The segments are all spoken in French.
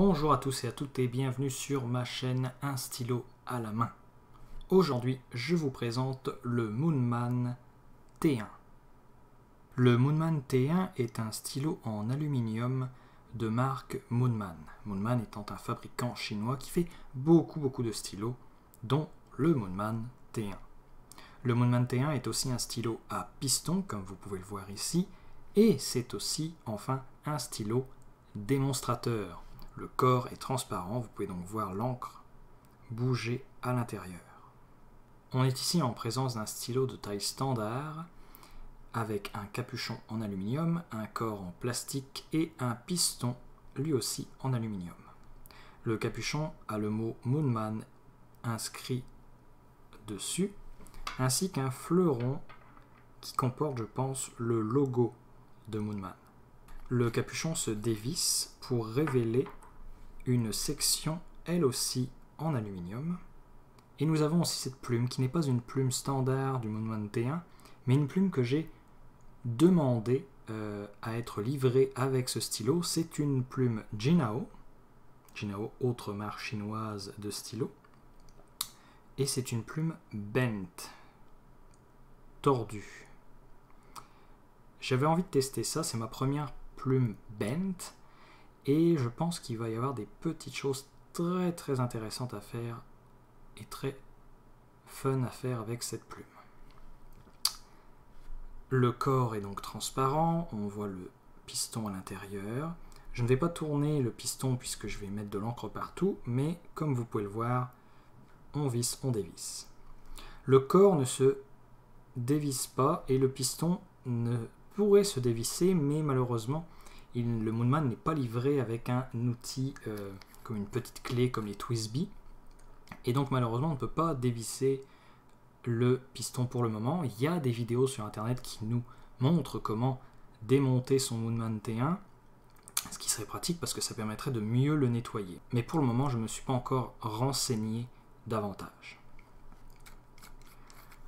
Bonjour à tous et à toutes et bienvenue sur ma chaîne Un stylo à la main. Aujourd'hui, je vous présente le Moonman T1. Le Moonman T1 est un stylo en aluminium de marque Moonman. Moonman étant un fabricant chinois qui fait beaucoup de stylos, dont le Moonman T1. Le Moonman T1 est aussi un stylo à piston, comme vous pouvez le voir ici, et c'est aussi, enfin, un stylo démonstrateur. Le corps est transparent, vous pouvez donc voir l'encre bouger à l'intérieur. On est ici en présence d'un stylo de taille standard, avec un capuchon en aluminium, un corps en plastique et un piston lui aussi en aluminium. Le capuchon a le mot Moonman inscrit dessus, ainsi qu'un fleuron qui comporte, je pense, le logo de Moonman. Le capuchon se dévisse pour révéler une section, elle aussi, en aluminium. Et nous avons aussi cette plume, qui n'est pas une plume standard du Moonman T1, mais une plume que j'ai demandé à être livrée avec ce stylo. C'est une plume Jinhao, autre marque chinoise de stylo, et c'est une plume bent, tordue. J'avais envie de tester ça, c'est ma première plume bent, et je pense qu'il va y avoir des petites choses très intéressantes à faire et très fun à faire avec cette plume. Le corps est donc transparent, on voit le piston à l'intérieur. Je ne vais pas tourner le piston puisque je vais mettre de l'encre partout, mais comme vous pouvez le voir, on visse, on dévisse. Le corps ne se dévisse pas et le piston ne pourrait se dévisser, mais malheureusement, le Moonman n'est pas livré avec un outil comme une petite clé comme les Twisby. Et donc malheureusement, on ne peut pas dévisser le piston pour le moment. Il y a des vidéos sur internet qui nous montrent comment démonter son Moonman T1, ce qui serait pratique parce que ça permettrait de mieux le nettoyer. Mais pour le moment, je ne me suis pas encore renseigné davantage.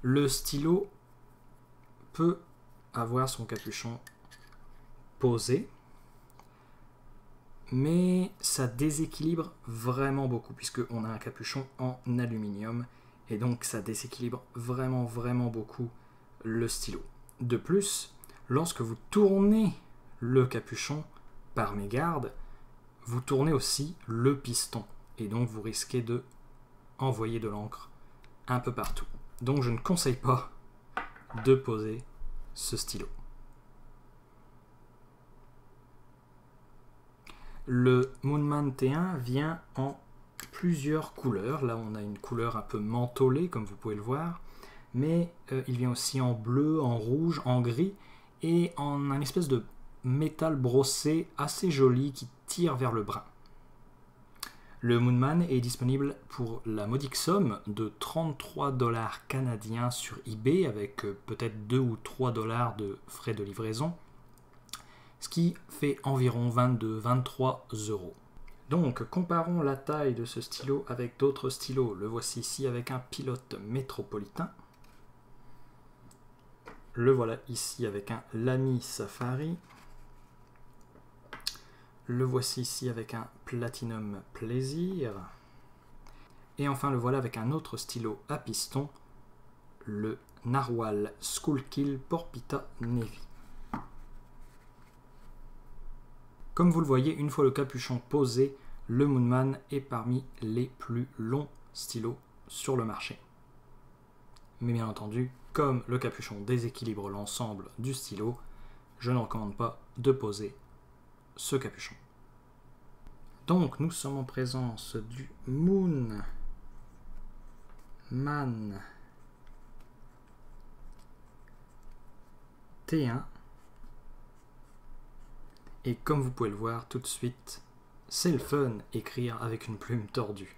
Le stylo peut avoir son capuchon posé, mais ça déséquilibre vraiment beaucoup puisqu'on a un capuchon en aluminium et donc ça déséquilibre vraiment beaucoup le stylo. De plus, lorsque vous tournez le capuchon par mégarde, vous tournez aussi le piston et donc vous risquez de envoyer de l'encre un peu partout. Donc je ne conseille pas de poser ce stylo. Le Moonman T1 vient en plusieurs couleurs. Là, on a une couleur un peu mentholée, comme vous pouvez le voir. Mais il vient aussi en bleu, en rouge, en gris et en un espèce de métal brossé assez joli qui tire vers le brun. Le Moonman est disponible pour la modique somme de 33$ canadiens sur eBay avec peut-être 2 ou 3$ de frais de livraison, ce qui fait environ 22-23 €. Donc, comparons la taille de ce stylo avec d'autres stylos. Le voici ici avec un pilote métropolitain. Le voilà ici avec un Lamy Safari. Le voici ici avec un Platinum Plaisir. Et enfin, le voilà avec un autre stylo à piston, le Narwhal Schuylkill Porpita Navy. Comme vous le voyez, une fois le capuchon posé, le Moonman est parmi les plus longs stylos sur le marché. Mais bien entendu, comme le capuchon déséquilibre l'ensemble du stylo, je ne recommande pas de poser ce capuchon. Donc nous sommes en présence du Moonman T1. Et comme vous pouvez le voir tout de suite, c'est le fun écrire avec une plume tordue.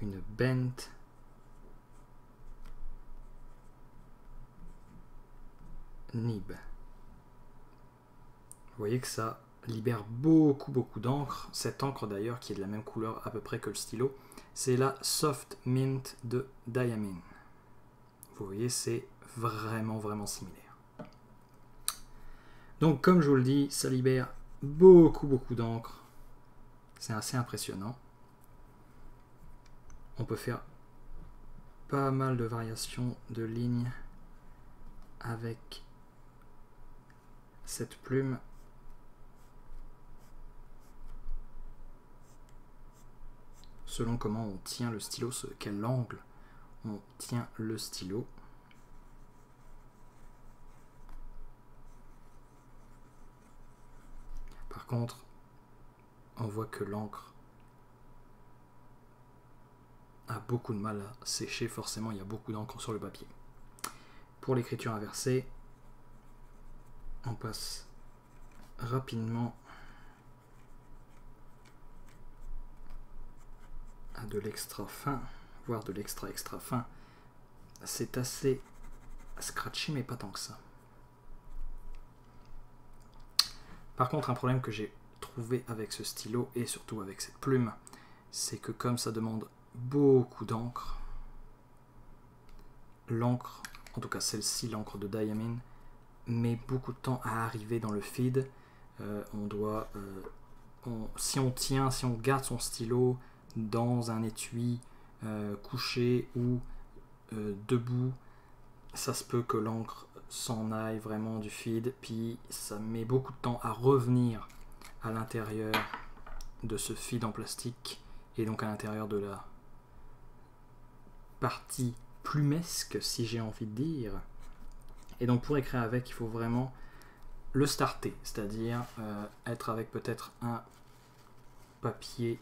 Une bent nib. Vous voyez que ça libère beaucoup d'encre. Cette encre d'ailleurs, qui est de la même couleur à peu près que le stylo, c'est la Soft Mint de Diamine. Vous voyez, c'est vraiment similaire. Donc comme je vous le dis, ça libère beaucoup d'encre. C'est assez impressionnant. On peut faire pas mal de variations de lignes avec cette plume. Selon comment on tient le stylo, quel angle on tient le stylo. Par contre, on voit que l'encre a beaucoup de mal à sécher, forcément il y a beaucoup d'encre sur le papier. Pour l'écriture inversée, on passe rapidement à de l'extra fin, voire de l'extra fin. C'est assez scratchy, mais pas tant que ça. Par contre, un problème que j'ai trouvé avec ce stylo, et surtout avec cette plume, c'est que comme ça demande beaucoup d'encre, l'encre, en tout cas celle-ci, l'encre de Diamine, met beaucoup de temps à arriver dans le feed. Si on garde son stylo dans un étui couché ou debout, ça se peut que l'encre s'en aille vraiment du feed, puis ça met beaucoup de temps à revenir à l'intérieur de ce feed en plastique et donc à l'intérieur de la partie plumesque, si j'ai envie de dire. Et donc pour écrire avec, il faut vraiment le starter, c'est-à-dire être avec peut-être un papier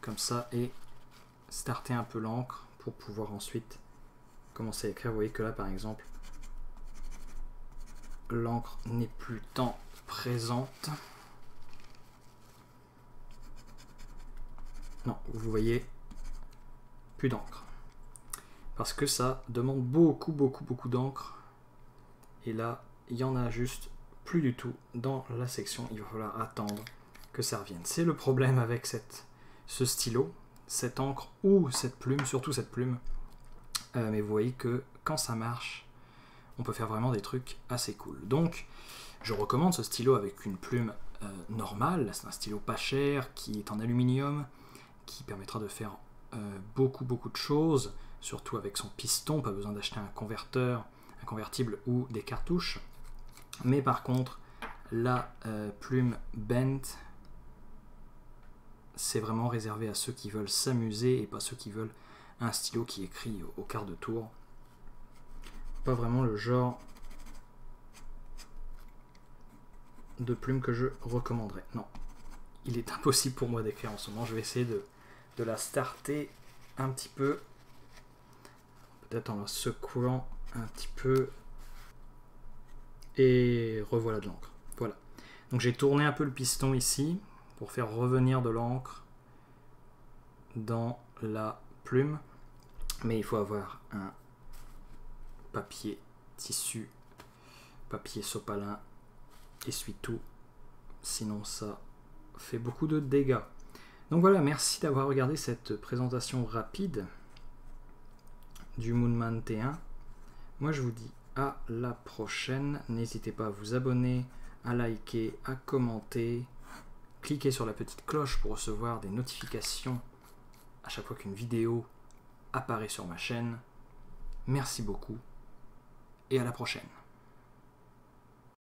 comme ça et starter un peu l'encre pour pouvoir ensuite commencer à écrire. Vous voyez que là par exemple l'encre n'est plus tant présente. Non, vous voyez, plus d'encre. Parce que ça demande beaucoup d'encre. Et là, il y en a juste plus du tout dans la section. Il va falloir attendre que ça revienne. C'est le problème avec ce stylo, cette encre ou cette plume, surtout cette plume. Mais vous voyez que quand ça marche, on peut faire vraiment des trucs assez cool. Donc, je recommande ce stylo avec une plume normale. C'est un stylo pas cher, qui est en aluminium, qui permettra de faire beaucoup de choses, surtout avec son piston. Pas besoin d'acheter un convertible ou des cartouches. Mais par contre, la plume Bent, c'est vraiment réservé à ceux qui veulent s'amuser et pas ceux qui veulent un stylo qui écrit au quart de tour. Pas vraiment le genre de plume que je recommanderais. Non, il est impossible pour moi d'écrire en ce moment. Je vais essayer de la starter un petit peu, peut-être en la secouant un petit peu, et revoilà de l'encre. Voilà. Donc j'ai tourné un peu le piston ici pour faire revenir de l'encre dans la plume, mais il faut avoir un papier tissu, papier sopalin, essuie-tout, sinon ça fait beaucoup de dégâts. Donc voilà, merci d'avoir regardé cette présentation rapide du Moonman T1. Moi je vous dis à la prochaine. N'hésitez pas à vous abonner, à liker, à commenter. Cliquez sur la petite cloche pour recevoir des notifications à chaque fois qu'une vidéo apparaît sur ma chaîne. Merci beaucoup et à la prochaine.